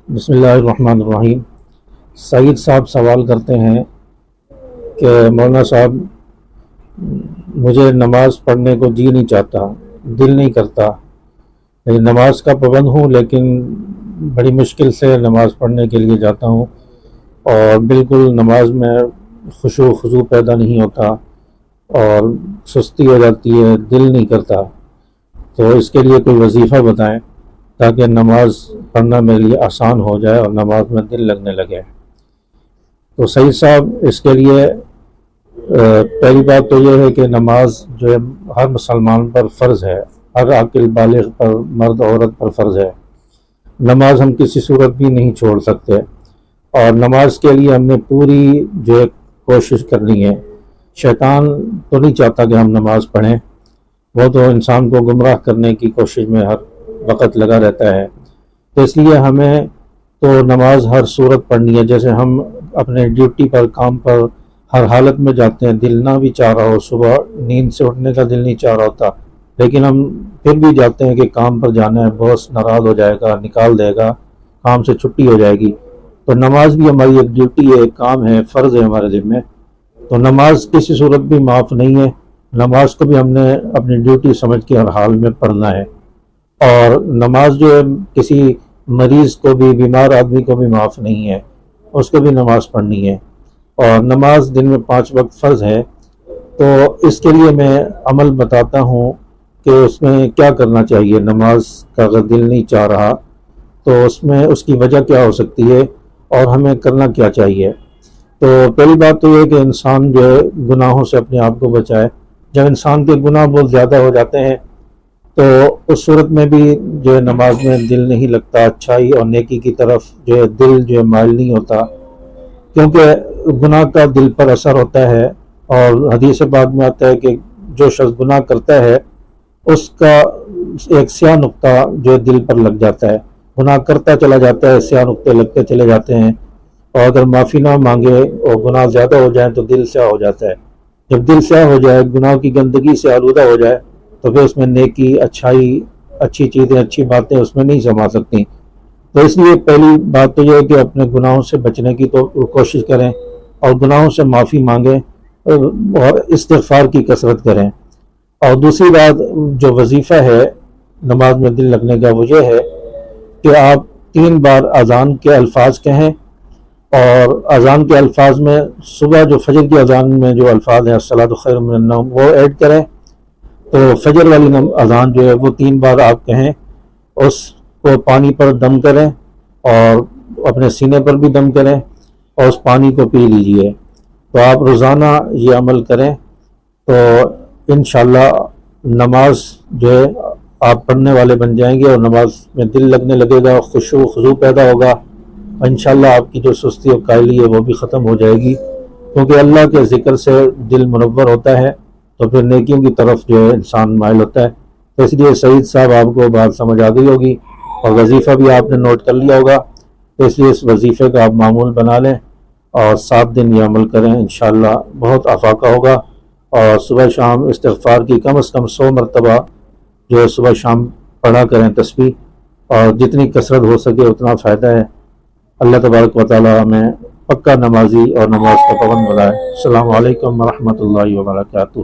بسم اللہ الرحمن الرحیم۔ سعید صاحب سوال کرتے ہیں کہ مولانا صاحب، مجھے نماز پڑھنے کو جی نہیں چاہتا، دل نہیں کرتا، لیکن نماز کا پابند ہوں، لیکن بڑی مشکل سے نماز پڑھنے کے لیے جاتا ہوں اور بالکل نماز میں خشوع و خضوع پیدا نہیں ہوتا اور سستی ہو جاتی ہے، دل نہیں کرتا۔ تو اس کے لیے کوئی وظیفہ بتائیں تاکہ نماز پڑھنا میرے لیے آسان ہو جائے اور نماز میں دل لگنے لگے۔ تو سعید صاحب، اس کے لیے پہلی بات تو یہ ہے کہ نماز جو ہے ہر مسلمان پر فرض ہے، ہر عاقل بالغ پر، مرد عورت پر فرض ہے۔ نماز ہم کسی صورت بھی نہیں چھوڑ سکتے، اور نماز کے لیے ہم نے پوری جو ہے کوشش کرنی ہے۔ شیطان تو نہیں چاہتا کہ ہم نماز پڑھیں، وہ تو انسان کو گمراہ کرنے کی کوشش میں ہر وقت لگا رہتا ہے۔ تو اس لیے ہمیں تو نماز ہر صورت پڑھنی ہے۔ جیسے ہم اپنے ڈیوٹی پر، کام پر ہر حالت میں جاتے ہیں، دل نہ بھی چاہ رہا ہو، صبح نیند سے اٹھنے کا دل نہیں چاہ رہا ہوتا، لیکن ہم پھر بھی جاتے ہیں کہ کام پر جانا ہے، باس ناراض ہو جائے گا، نکال دے گا، کام سے چھٹی ہو جائے گی۔ تو نماز بھی ہماری ایک ڈیوٹی ہے، ایک کام ہے، فرض ہے ہمارے ذمہ۔ تو نماز کسی صورت بھی معاف نہیں ہے۔ نماز کو بھی ہم نے اپنی ڈیوٹی سمجھ کے ہر حال میں پڑھنا ہے۔ اور نماز جو ہے کسی مریض کو بھی، بیمار آدمی کو بھی معاف نہیں ہے، اس کو بھی نماز پڑھنی ہے۔ اور نماز دن میں 5 وقت فرض ہے۔ تو اس کے لیے میں عمل بتاتا ہوں کہ اس میں کیا کرنا چاہیے۔ نماز کا اگر دل نہیں چاہ رہا تو اس میں اس کی وجہ کیا ہو سکتی ہے اور ہمیں کرنا کیا چاہیے۔ تو پہلی بات تو یہ کہ انسان جو ہے گناہوں سے اپنے آپ کو بچائے۔ جب انسان کے گناہ بہت زیادہ ہو جاتے ہیں تو اس صورت میں بھی جو ہے نماز میں دل نہیں لگتا، اچھائی اور نیکی کی طرف جو ہے دل جو ہے مائل نہیں ہوتا، کیونکہ گناہ کا دل پر اثر ہوتا ہے۔ اور حدیث پاک میں آتا ہے کہ جو شخص گناہ کرتا ہے اس کا ایک سیاہ نقطہ جو دل پر لگ جاتا ہے، گناہ کرتا چلا جاتا ہے، سیاہ نقطے لگتے چلے جاتے ہیں، اور اگر معافی نہ مانگے اور گناہ زیادہ ہو جائیں تو دل سیاہ ہو جاتا ہے۔ جب دل سیاہ ہو جائے، گناہ کی گندگی سے آلودہ ہو جائے، تو پھر اس میں نیکی، اچھائی، اچھی چیزیں، اچھی باتیں اس میں نہیں سما سکتی۔ تو اس لیے پہلی بات تو یہ ہے کہ اپنے گناہوں سے بچنے کی تو کوشش کریں اور گناہوں سے معافی مانگیں اور استغفار کی کثرت کریں۔ اور دوسری بات جو وظیفہ ہے نماز میں دل لگنے کا، وہ یہ ہے کہ آپ 3 بار اذان کے الفاظ کہیں، اور اذان کے الفاظ میں صبح جو فجر کی اذان میں جو الفاظ ہیں الصلاۃ خیر من النوم، وہ ایڈ کریں۔ تو فجر والی اذان جو ہے وہ 3 بار آپ کہیں، اس کو پانی پر دم کریں اور اپنے سینے پر بھی دم کریں اور اس پانی کو پی لیجئے۔ تو آپ روزانہ یہ عمل کریں تو انشاءاللہ نماز جو ہے آپ پڑھنے والے بن جائیں گے، اور نماز میں دل لگنے لگے گا، خشوع و خضوع پیدا ہوگا، اور انشاءاللہ آپ کی جو سستی و کائلی ہے وہ بھی ختم ہو جائے گی، کیونکہ اللہ کے ذکر سے دل منور ہوتا ہے، تو پھر نیکیوں کی طرف جو ہے انسان مائل ہوتا ہے۔ تو اس لیے سعید صاحب آپ کو بات سمجھ آ گئی ہوگی، اور وظیفہ بھی آپ نے نوٹ کر لیا ہوگا، تو اس لیے اس وظیفے کا آپ معمول بنا لیں اور 7 دن یہ عمل کریں، انشاءاللہ بہت افاقہ ہوگا۔ اور صبح شام استغفار کی کم از کم 100 مرتبہ جو ہے صبح شام پڑھا کریں تسبیح، اور جتنی کثرت ہو سکے اتنا فائدہ ہے۔ اللہ تبارک و تعالی ہمیں پکا نمازی اور نماز کا پابند بنائے۔ السلام علیکم ورحمۃ اللہ وبرکاتہ۔